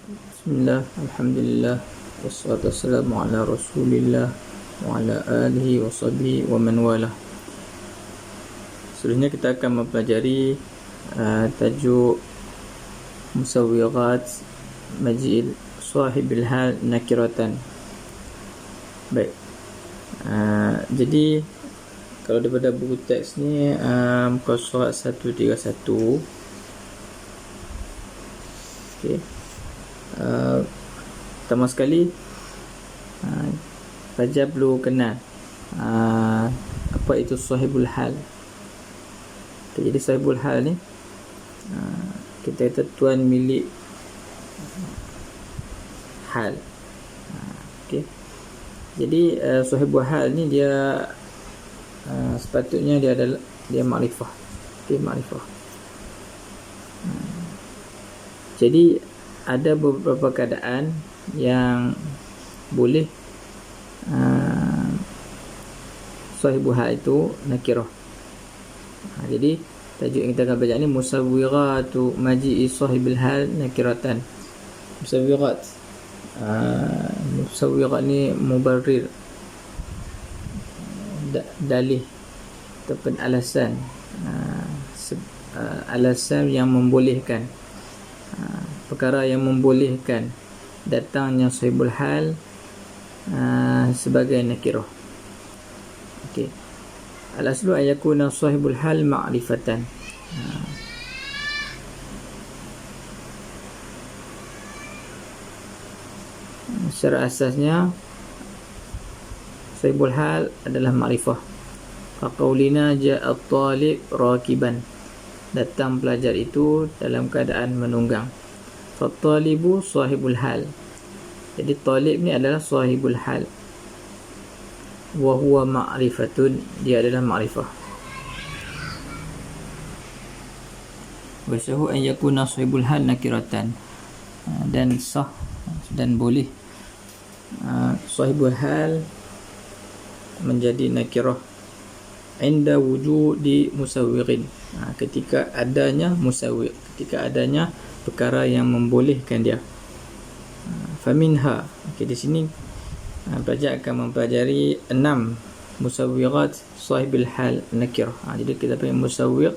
Bismillah, alhamdulillah, wassalatu wassalamu ala rasulillah wa ala alihi wa sahbihi wa man wala. Selanjutnya kita akan mempelajari tajuk musawwirat maj'il sahibil hal nakiratan. Baik, jadi kalau daripada buku teks ni muka surat 131. Okey. Pertama sekali pelajar perlu kenal apa itu sahibul hal. Okay, jadi sahibul hal ni kita kata tuan milik hal. Okay. Jadi sahibul hal ni dia sepatutnya dia makrifah. Okay, makrifah. Jadi ada beberapa keadaan yang boleh sahibul hal itu nakirah. Jadi tajuk yang kita akan belajar ni musawwiratu maji'i sahibil hal nakiratan. Musawwirat, musawwirat ni mubarrir, dalih ataupun alasan, alasan yang membolehkan, perkara yang membolehkan datangnya sahibul hal sebagai nakirah. Okey. Al-aslu an yakuna sahibul hal ma'rifatan. Secara asasnya sahibul hal adalah ma'rifah. Faqaulina ja'a at-talib rakiban. Datang pelajar itu dalam keadaan menunggang. Fattalibu sahibul hal. Jadi talib ni adalah sahibul hal. Wa huwa ma'rifatun, dia adalah ma'rifah. Wa sahu an yakuna sahibul hal nakiratan. Dan sah dan boleh sahibul hal menjadi nakirah inda wujudi musawwirin, ketika adanya musawwir, ketika adanya perkara yang membolehkan dia. Faminha, okey, di sini pelajar akan mempelajari 6 musawwirat sahibil hal nakirah. Jadi kita panggil musawwir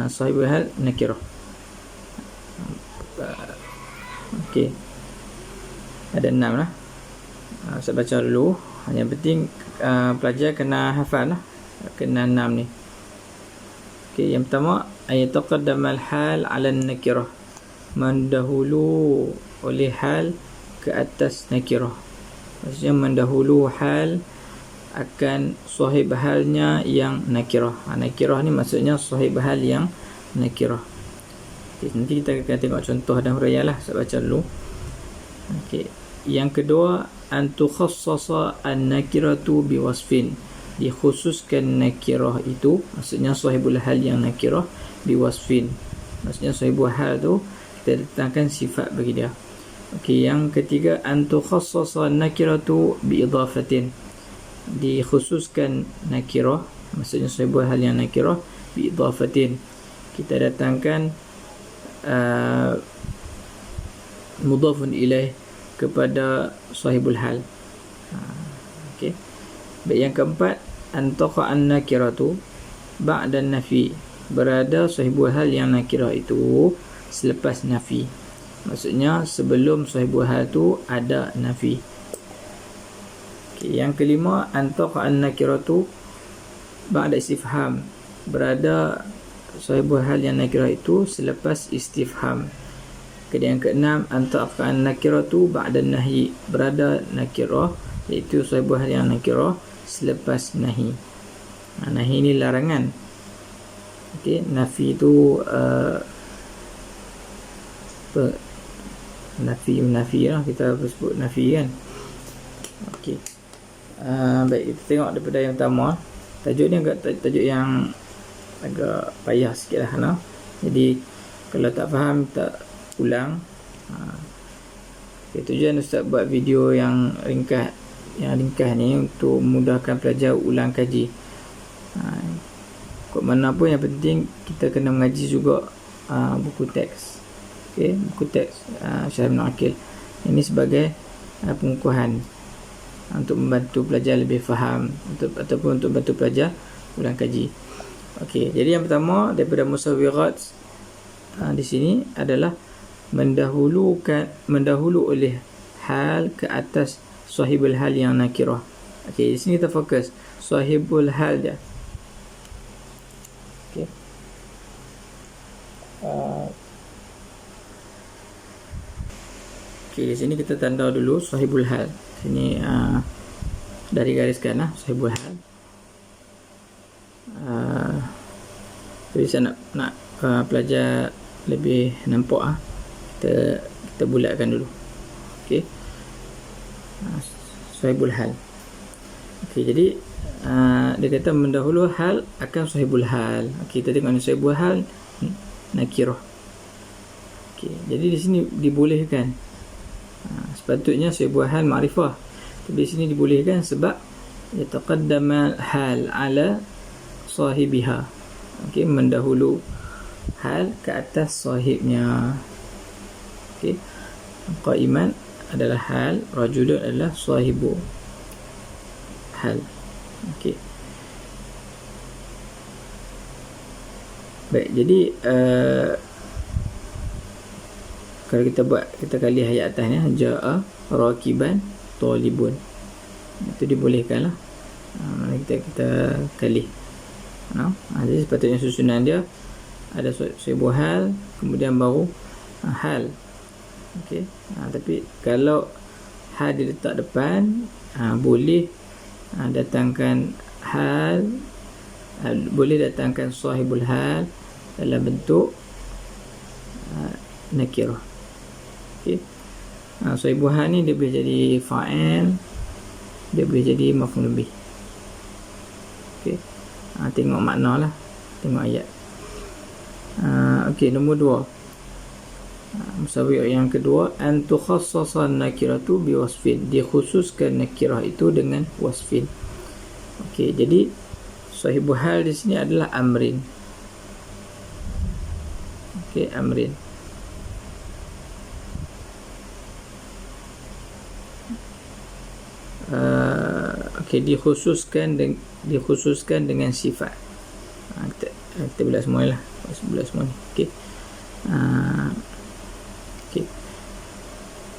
sahibul hal nakirah. Okey, ada 6 lah. Saya baca dulu. Yang penting pelajar kena hafal lah, kena 6 ni. Okey, yang pertama ayataqaddama al-hal 'ala an-nakirah, mendahulu oleh hal ke atas nakirah. Maksudnya mendahulu hal akan sahib halnya yang nakirah. Nakirah ni maksudnya sahib hal yang nakirah. Okay, nanti kita akan tengok contoh dan huraian lah. Saya baca dulu. Okay. Yang kedua, an tukhassasa an-nakiratu biwasfin, dikhususkan nakirah itu, maksudnya sahibul hal yang nakirah, biwasfin, maksudnya sahibul hal tu kita letakkan sifat bagi dia. Okey, yang ketiga, an tukhassasa an-nakiratu biidafatin, dikhususkan nakirah, maksudnya sahibul hal yang nakirah, biidafatin, kita datangkan mudhafun ilaih kepada sahibul hal. Okey. Baik, yang keempat, antaqa an-nakiratu ba'da nafi, berada sahibul hal yang nakirah itu selepas nafi, maksudnya sebelum sahibul hal tu ada nafi. Okey, yang kelima, antaqa an-nakiratu ba'da istifham, berada sahibul hal yang nakirah itu selepas istifham. Kemudian yang keenam, antaqa an-nakiratu ba'da nahyi, berada nakirah iaitu sahibul hal yang nakirah selepas nahi. Nahi ni larangan. Okey, nafi tu nafi lah, kita sebut nafi kan. Okey. Baik, kita tengok daripada yang pertama. Tajuk ni agak tajuk yang agak payah sikit lah, no? Jadi kalau tak faham tak ulang. Okay, tujuan Ustaz buat video yang ringkas ni untuk memudahkan pelajar ulang kaji. Kok mana pun yang penting kita kena mengaji juga buku teks. Okey, buku teks Syarah Ibn Aqil. Ini sebagai pengukuhan untuk membantu pelajar lebih faham ataupun untuk bantu pelajar ulang kaji. Okey, jadi yang pertama daripada musawirat di sini adalah mendahulu oleh hal ke atas sahibul hal yang nakirah. Okey, di sini kita fokus sahibul hal dia. Okey. Okey, di sini kita tanda dulu sahibul hal. Sini dari gariskan sahibul hal. Jadi saya nak pelajar lebih nampak kita bulatkan dulu. Okey. Sahibul hal. Okey, jadi dia kata mendahulu hal akan sahibul hal. Okey, kita tengok ni sahibul hal nakirah. Okey, jadi di sini dibolehkan. Sepatutnya sahibul hal ma'rifah. Tapi di sini dibolehkan sebab yataqaddama hal ala sahibiha. Okey, mendahulu hal ke atas sahibnya. Okey, qaiman adalah hal, rajulun adalah sahibu hal. Okey. Baik, jadi kalau kita kali ayat atas ni, jaa rakiban talibun, itu dibolehkan lah. Kita kali. Jadi sepatutnya susunan dia ada sahibul hal, kemudian baru hal. Okey. Tapi kalau hal diletak depan, boleh datangkan hal, boleh datangkan sahibul hal dalam bentuk nakirah. Okey. Sahibul hal ni dia boleh jadi fa'il, dia boleh jadi maf'ul bih. Okey. Tengok makna lah, tengok ayat. Okey, nombor 2. Musawi yang kedua, an tukhassasa nakiratu biwasfin, dikhususkan nakirah itu dengan wasfin. Okey, jadi sahibul hal di sini adalah amrin. Okey, amrin. Okey, dikhususkan dengan sifat. Kita bulat semua lah. Bulat semua ni. Okey. Okey.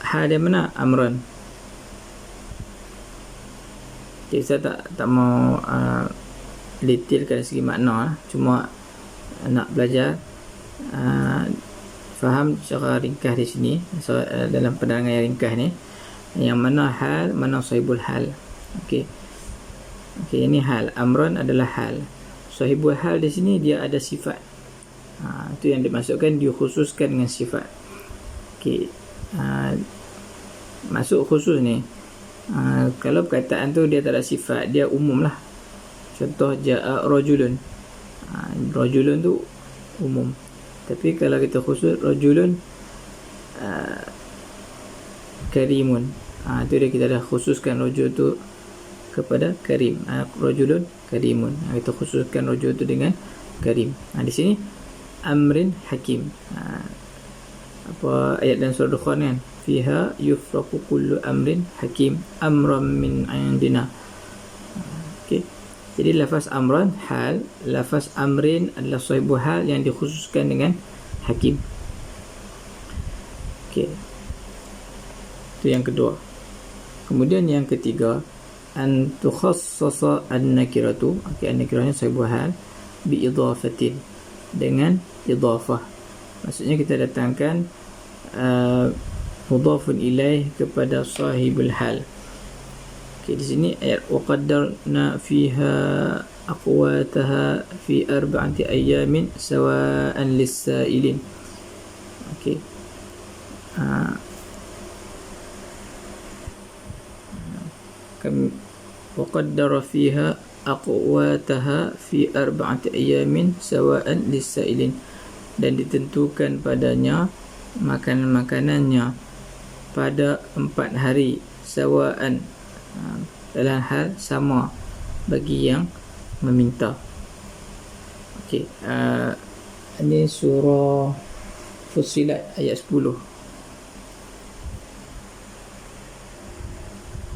Hal dia mana? Amrun. Okay, saya tak mau detailkan dari segi makna, cuma nak belajar faham secara ringkas di sini, dalam penerangan yang ringkas ni, yang mana hal, mana sahibul hal. Okey. Okey, ini hal. Amrun adalah hal. Sahibul hal di sini dia ada sifat. Itu yang dimasukkan, dikhususkan dengan sifat. Okey. Masuk khusus ni. Kalau perkataan tu dia tak ada sifat, dia umum lah. Contoh jaa rajulun. Rajulun tu umum. Tapi kalau kita khusus rajulun karimun, tu dia kita dah khususkan rajul tu kepada karim. Rajulun karimun, kita khususkan rajul tu dengan karim. Di sini amrin hakim. Apa ayat dan surah Dukhan kan, fiha yufraqu kullu amrin hakim amran min indina. Okey, jadi lafaz amran hal, lafaz amrin adalah sahibul hal yang dikhususkan dengan hakim. Okey, itu yang kedua. Kemudian yang ketiga, an tukhassasa an-nakiratu. Okey, an-nakirahnya sahibul hal bi idafatin, dengan idafah. Maksudnya kita datangkan mudhafun ilaih kepada sahibul hal. Okey, di sini ayat wa qaddarna fiha aqwataha fi 4 ayamin sawa'an lis-sa'ilin. Okey. Kami wa qaddara fiha aqwataha fi 4 ayamin sawa'an lis-sa'ilin, dan ditentukan padanya makanan-makanannya pada 4 hari sawa'an, dalam hal sama bagi yang meminta. Okey, ini surah Fussilat ayat 10.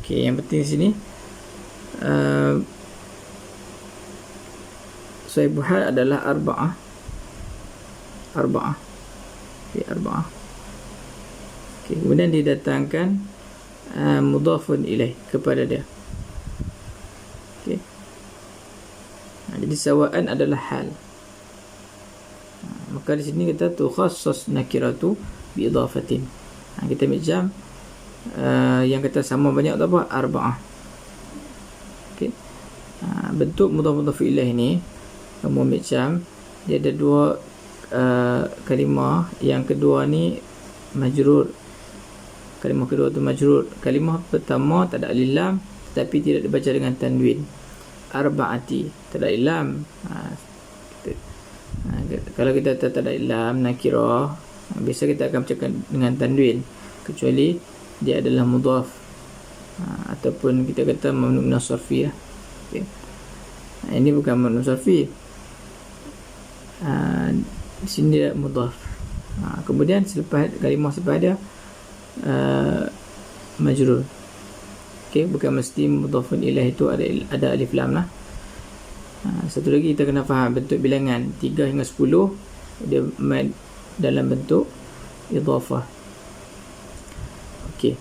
Okey, yang penting sini sahibul hal adalah arba'ah. Okey, arba'ah. Okey, kemudian didatangkan mudhafun ilaih kepada dia. Okey. Jadi sawa'an adalah hal. Maka di sini kita tukhassas nakiratu bi idafatin. Kita ambil jam yang kita sama banyak tu apa? Arba'ah. Okey. Bentuk mudhaf ilaih ni kamu ambil jam, dia ada dua kalimah. Yang kedua ni majrur. Kalimah kedua tu majrur. Kalimah pertama tak ada alif lam tapi tidak dibaca dengan tanwin. Arba'ati tak ada lam. Kalau kita tak ada lam nakirah, biasa kita akan bacakan dengan tanwin, kecuali dia adalah mudhaf ataupun kita kata mamnu min as-sarfi lah. Okay. Ini bukan mamnu sarfi. Di sini dia mudhaf. Kemudian selepas kalimah selepas dia majrur. Okey, bukan mesti mudhafun ilaih itu ada alif lam lah. Satu lagi kita kena faham bentuk bilangan 3 hingga 10 dia dalam bentuk idhafah. Okey.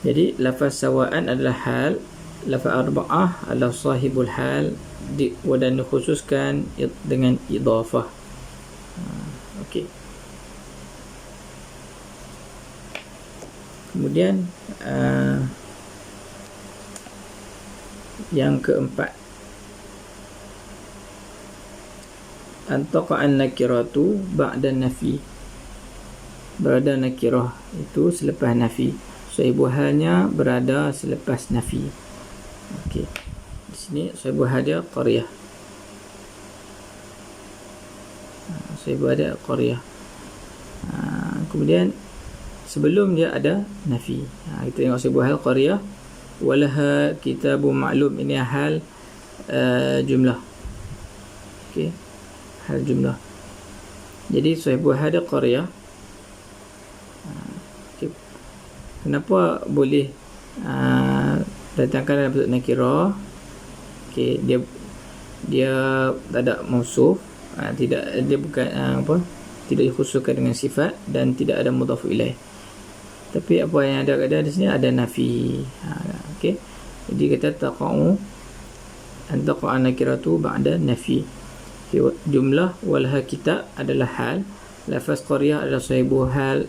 Jadi lafaz sawa'an adalah hal, lafaz arba'ah adalah sahibul hal, dan dikhususkan dengan idhafah. Okey. Kemudian yang keempat, antaqa'an nakiratu ba'da nafi. Berada nakirah itu selepas nafi. Sahibul halnya berada selepas nafi. Okey. Di sini sahibul hal dia qaryah. Sahibul hal dia qaryah. Kemudian sebelum dia ada nafi. Kita tengok sahibul hal qaryah. Walaha kitabun ma'lum. Ini hal jumlah. Okey. Hal jumlah. Jadi sahibul hal dia qaryah. Okay. Kenapa boleh datangkan dalam bentuk nakirah? Okey, dia tak ada mausuf, tidak, dia bukan tidak dikhususkan dengan sifat dan tidak ada mudhaf ilaih. Tapi apa yang ada di sini ada nafi. Okey. Jadi kita taqa'u antaqa'an nakiratu ba'da nafi. Jumlah walha kitab adalah hal. Lafaz qaryah adalah sahibul hal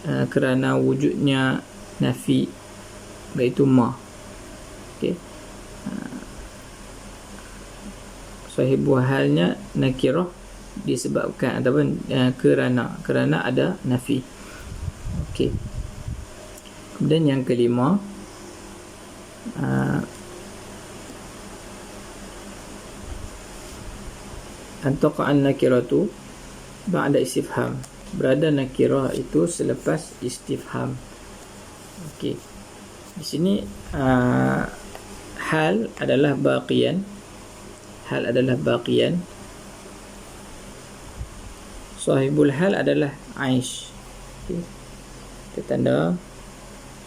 kerana wujudnya nafi, iaitu ma. Okey. Sahibul halnya nakirah disebabkan ataupun kerana ada nafi. Okey. Kemudian yang kelima, antaqa'an nakiratu ba'da istifham. Berada nakirah itu selepas istifham. Okey. Di sini hal adalah baqiyan. Hal adalah baqiyan. Sahibul hal adalah aish. Okey. Kita tanda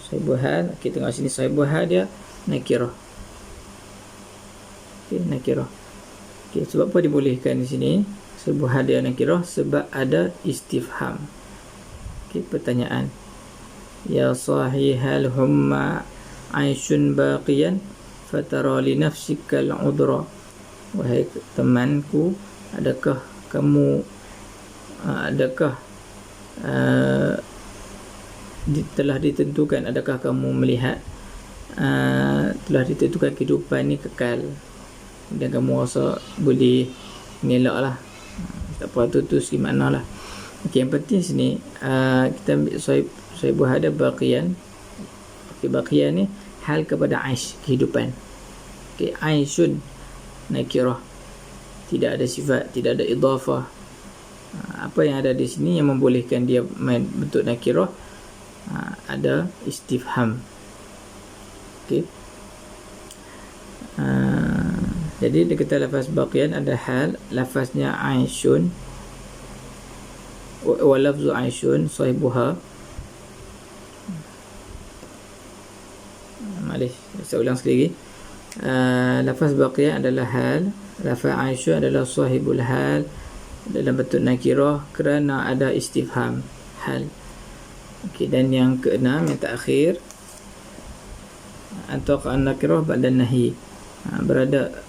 sahibul hal. Kita tengok sini sahibul hal dia nakirah. Okey, nakirah. Okay, sebab apa dibolehkan di sini sahibul hal dia nakirah? Sebab ada istifham. Okey, pertanyaan. Ya sahihal humma aishun baqiyan fatara li nafsika al-udra. Wahai temanku, adakah kamu telah ditentukan, adakah kamu melihat telah ditentukan kehidupan ni kekal dan kamu rasa boleh mengelak lah. Tak apa, tu segi makna lah. Okay, yang penting sini kita ambil sahibul hal baqiyan. Okay, baqiyan ni hal kepada aish, kehidupan. Okay, aishun nakirah, tidak ada sifat, tidak ada idhafah. Apa yang ada di sini yang membolehkan dia main bentuk nakirah? Ada istifham. Okay. Jadi dia kata lafaz baqiyan ada hal, lafaznya aishun. wa lafzu Aisyun sahibuha. Saya ulang sekali lagi. Lafaz baqiyah adalah hal, lafaz Aisyun adalah sahibul hal dalam bentuk nakirah kerana ada istifham hal. Okey, dan yang keenam, yang terakhir, antara nakirah ba'da nahi, berada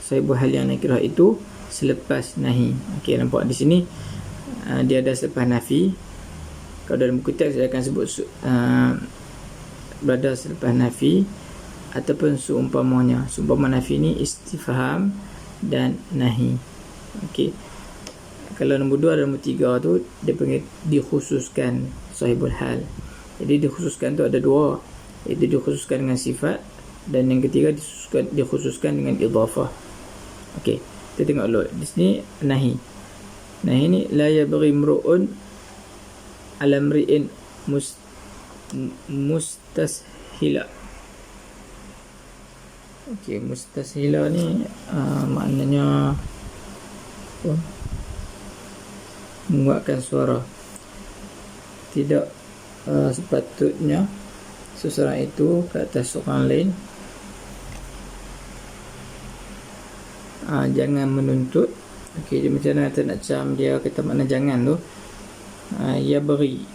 sahibul hal yang nakirah itu selepas nahi. Okey, nampak di sini dia ada selepas nafi. Kalau dalam buku teks saya akan sebut berada selepas nafi ataupun seumpamanya. Seumpama nafi ni istifham dan nahi. Okey. Kalau nombor 2 dan nombor 3 tu dia panggil dikhususkan sahibul hal. Jadi dikhususkan tu ada dua, iaitu dikhususkan dengan sifat, dan yang ketiga dikhususkan dengan idhafah. Okey, kita tengok dulu. Di sini nahi. Nahi ni la yabghi imru'un ala mri'in mustashila. Okey, mustashila ni maknanya menguatkan suara. Tidak sepatutnya seseorang itu ke atas orang lain. Jangan menuntut. Okey, dia macam mana kita nak cam dia, kata makna jangan tu. Ya beri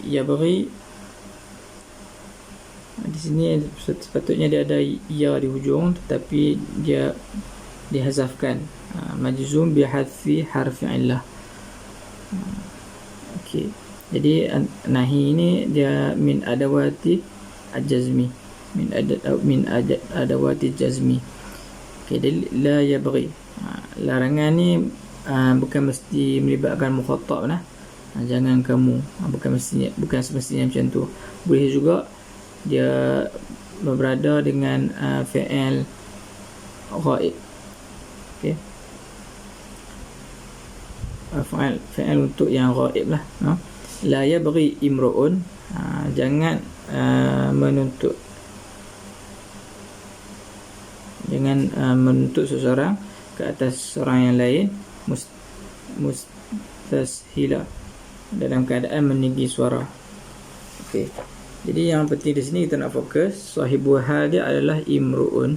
di sini sepatutnya dia ada ya di hujung, tetapi dia dihazafkan. Majzum bi hadfi harfi illah. Okey, jadi nahi ini dia min adawati al-jazmi, min adawati jazmi. Okey, jadi la yabghi, larangan ni bukan mesti melibatkan mukhatab lah. Jangan kamu, bukan semestinya macam tu. Boleh juga dia berada dengan fi'il ghaib. Okey, fi'il untuk yang ghaib lah. La yabghi imru'un, jangan menuntut, jangan menuntut seseorang ke atas orang yang lain mustashila, dalam keadaan meninggi suara. Okey, jadi yang penting di sini kita nak fokus sahibul hal dia adalah imru'un.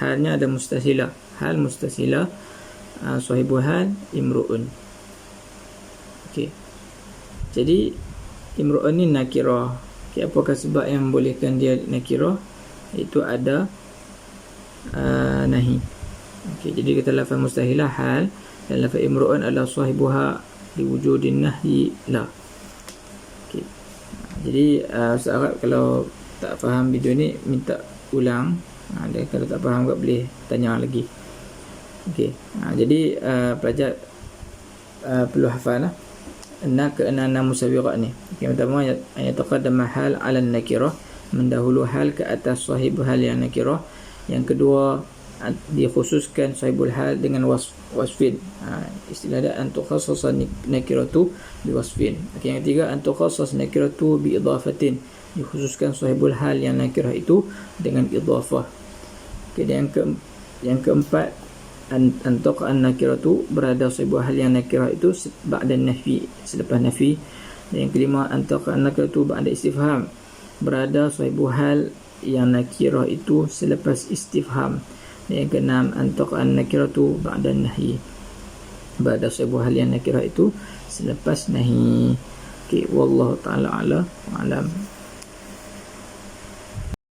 Halnya ada mustashila, hal mustashila, sahibul hal imru'un. Okey, jadi imru'un ni nakirah. Okey, apakah sebab yang membolehkan dia nakirah? Itu ada nahi. Okey, jadi kita lafaz mustahilah hal, dan lafaz imru'un adalah sahibuha liwujudin nahyi la. Okey, jadi Ustaz Arab kalau tak faham video ni minta ulang. Dan kalau tak faham juga boleh tanya lagi. Okey, jadi pelajar perlu hafal lah keenam musawirat ni. Okey, pertama ayat taqaddama hal ala nakirah, mendahulu hal ke atas sahibul hal yang nakirah. Yang kedua, dikhususkan sahibul hal dengan wasfin. Istilah dia an tukhassasa nakiratu bi wasfin. Okey, yang ketiga an tukhassas nakiratu bi idhafatin, dikhususkan sahibul hal yang nakirah itu dengan idhafah. Okey, yang keempat antuk an-nakiratu, berada sahibul hal yang nakirah itu ba'da nafi, selepas nafi. Dan yang kelima antuk an-nakiratu ba'da istifham, berada sahibul hal yang nakirah itu selepas istifham. Dan yang keenam antuk an-nakiratu ba'da nahyi, berada sahibul hal yang nakirah itu selepas nahi. Okey, wallahu ta'ala a'lam.